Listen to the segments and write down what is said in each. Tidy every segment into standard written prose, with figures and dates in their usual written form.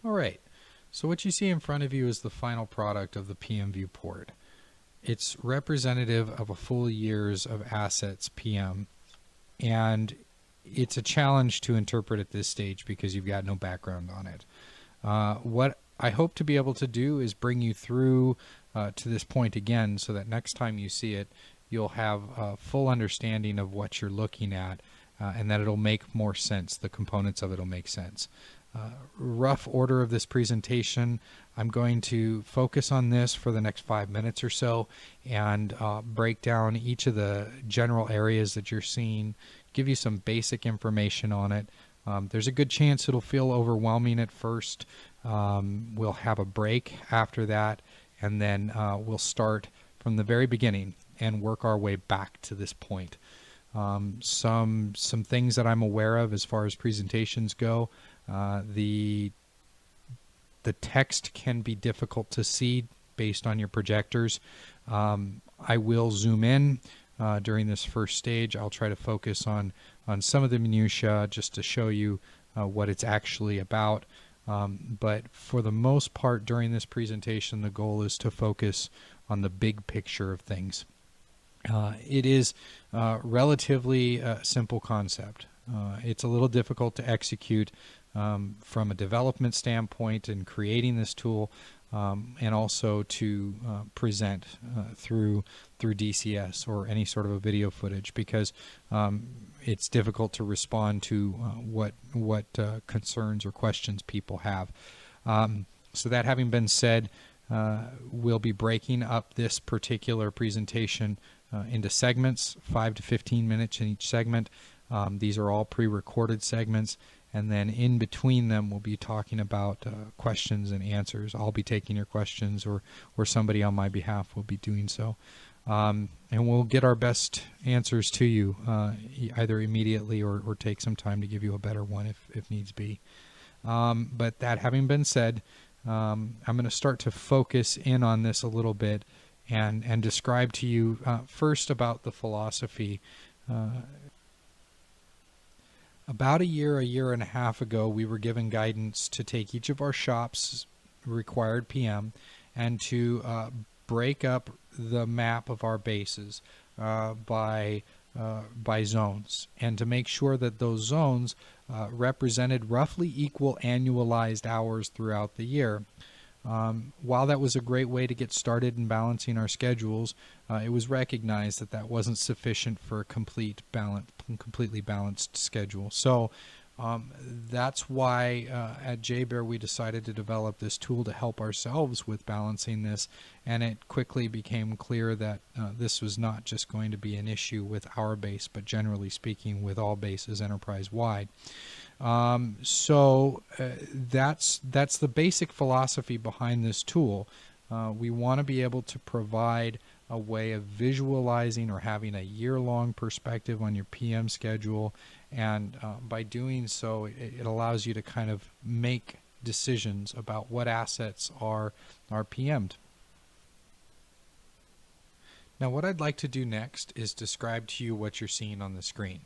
All right, so what you see in front of you is the final product of the PM viewport. It's representative of a full year's of assets PM, and it's a challenge to interpret at this stage because you've got no background on it. What I hope to be able to do is bring you through to this point again so that next time you see it, you'll have a full understanding of what you're looking at and that it'll make more sense. The components of it will make sense. Rough order of this presentation, I'm going to focus on this for the next 5 minutes or so and break down each of the general areas that you're seeing, give you some basic information on it. There's a good chance it'll feel overwhelming at first. We'll have a break after that, and then we'll start from the very beginning and work our way back to this point. Some things that I'm aware of as far as presentations go. The text can be difficult to see based on your projectors. I will zoom in during this first stage. I'll try to focus on some of the minutiae just to show you what it's actually about. But for the most part during this presentation, the goal is to focus on the big picture of things. It is relatively a simple concept. It's a little difficult to execute from a development standpoint in creating this tool, and also to present through DCS or any sort of a video footage, because it's difficult to respond to what concerns or questions people have. So that having been said, we'll be breaking up this particular presentation into segments, 5 to 15 minutes in each segment. These are all pre-recorded segments, and then in between them we'll be talking about questions and answers. I'll be taking your questions, or somebody on my behalf will be doing so. And we'll get our best answers to you either immediately or take some time to give you a better one if needs be. But that having been said, I'm going to start to focus in on this a little bit and describe to you first about the philosophy. About a year and a half ago, we were given guidance to take each of our shops' required PM and to break up the map of our bases by zones, and to make sure that those zones represented roughly equal annualized hours throughout the year. While that was a great way to get started in balancing our schedules, it was recognized that that wasn't sufficient for a completely balanced schedule. So that's why at JBear we decided to develop this tool to help ourselves with balancing this, and it quickly became clear that this was not just going to be an issue with our base, but generally speaking with all bases enterprise-wide. So that's the basic philosophy behind this tool. We want to be able to provide a way of visualizing or having a year-long perspective on your PM schedule, and by doing so it allows you to kind of make decisions about what assets are PM'd. Now what I'd like to do next is describe to you what you're seeing on the screen.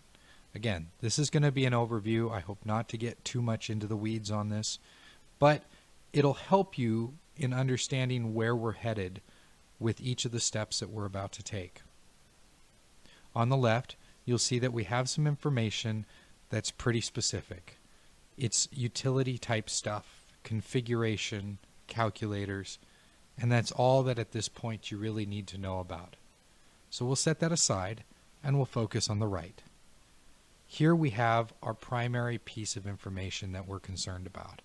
Again, this is going to be an overview. I hope not to get too much into the weeds on this, but it'll help you in understanding where we're headed with each of the steps that we're about to take. On the left, you'll see that we have some information that's pretty specific. It's utility type stuff, configuration, calculators, and that's all that at this point you really need to know about. So we'll set that aside and we'll focus on the right. Here we have our primary piece of information that we're concerned about.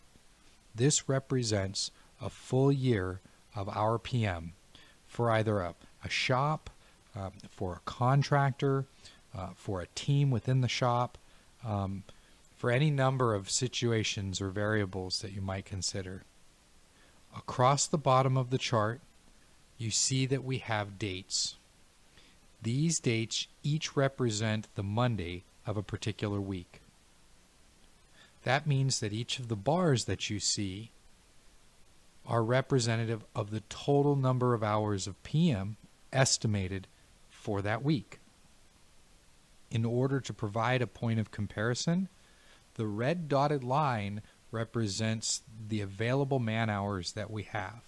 This represents a full year of our PM for either a shop, for a contractor, for a team within the shop, for any number of situations or variables that you might consider. Across the bottom of the chart, you see that we have dates. These dates each represent the Monday of a particular week. That means that each of the bars that you see are representative of the total number of hours of PM estimated for that week. In order to provide a point of comparison, the red dotted line represents the available man hours that we have.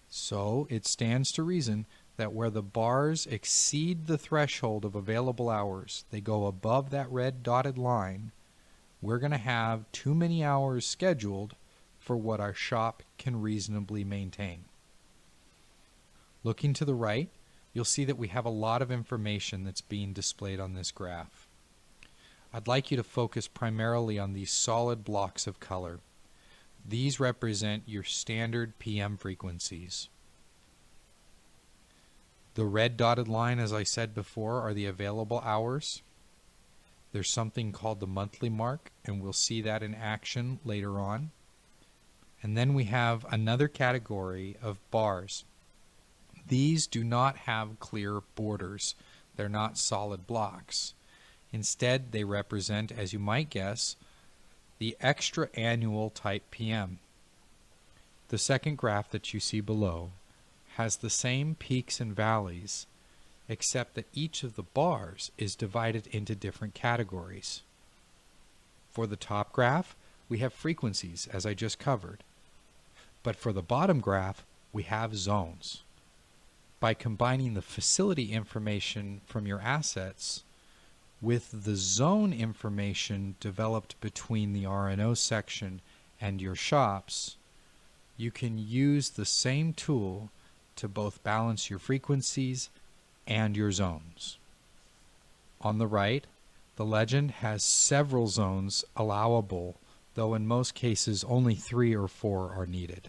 So it stands to reason that where the bars exceed the threshold of available hours, they go above that red dotted line, we're going to have too many hours scheduled for what our shop can reasonably maintain. Looking to the right, you'll see that we have a lot of information that's being displayed on this graph. I'd like you to focus primarily on these solid blocks of color. These represent your standard PM frequencies. The red dotted line, as I said before, are the available hours. There's something called the monthly mark, and we'll see that in action later on. And then we have another category of bars. These do not have clear borders. They're not solid blocks. Instead, they represent, as you might guess, the extra annual type PM. The second graph that you see below has the same peaks and valleys, except that each of the bars is divided into different categories. For the top graph, we have frequencies, as I just covered. But for the bottom graph, we have zones. By combining the facility information from your assets with the zone information developed between the R&O section and your shops, you can use the same tool to both balance your frequencies and your zones. On the right, the legend has several zones allowable, though in most cases only 3 or 4 are needed.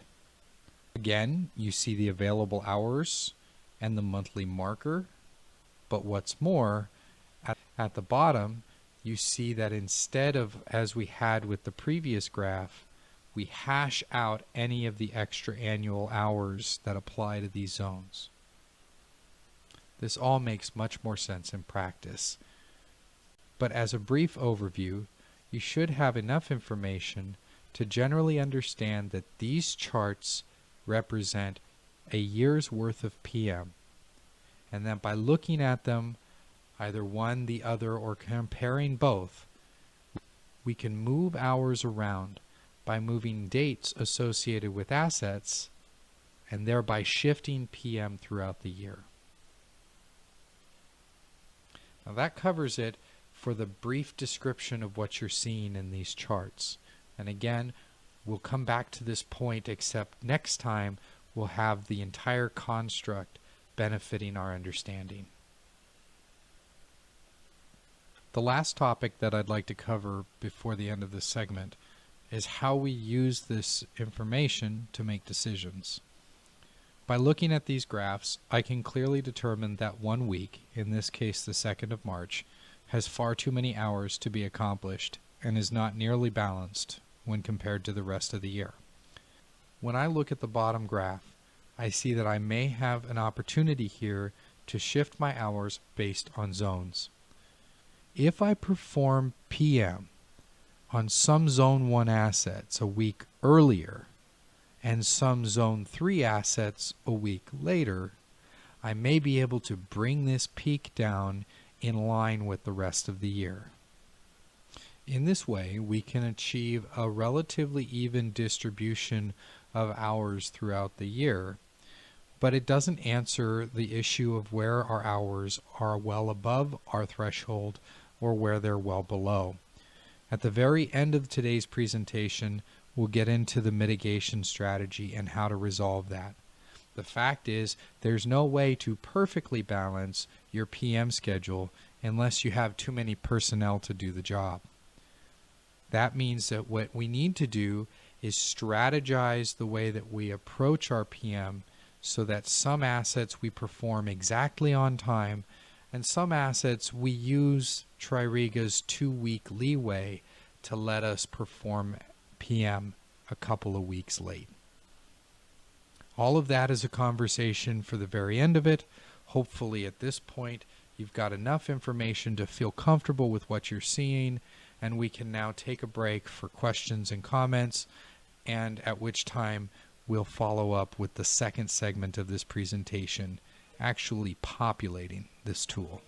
Again, you see the available hours and the monthly marker, but what's more, at the bottom, you see that instead of, as we had with the previous graph, we hash out any of the extra annual hours that apply to these zones. This all makes much more sense in practice. But as a brief overview, you should have enough information to generally understand that these charts represent a year's worth of PM, and that by looking at them, either one, the other, or comparing both, we can move hours around by moving dates associated with assets and thereby shifting PM throughout the year. Now that covers it for the brief description of what you're seeing in these charts. And again, we'll come back to this point, except next time we'll have the entire construct benefiting our understanding. The last topic that I'd like to cover before the end of this segment is how we use this information to make decisions. By looking at these graphs, I can clearly determine that 1 week, in this case the 2nd of March, has far too many hours to be accomplished and is not nearly balanced when compared to the rest of the year. When I look at the bottom graph, I see that I may have an opportunity here to shift my hours based on zones. If I perform PM on some Zone 1 assets a week earlier and some Zone 3 assets a week later, I may be able to bring this peak down in line with the rest of the year. In this way, we can achieve a relatively even distribution of hours throughout the year, but it doesn't answer the issue of where our hours are well above our threshold or where they're well below. At the very end of today's presentation, we'll get into the mitigation strategy and how to resolve that. The fact is, there's no way to perfectly balance your PM schedule unless you have too many personnel to do the job. That means that what we need to do is strategize the way that we approach our PM so that some assets we perform exactly on time, and some assets we use Tririga's 2-week leeway to let us perform PM a couple of weeks late. All of that is a conversation for the very end of it. Hopefully at this point you've got enough information to feel comfortable with what you're seeing, and we can now take a break for questions and comments, and at which time we'll follow up with the second segment of this presentation, actually populating this tool.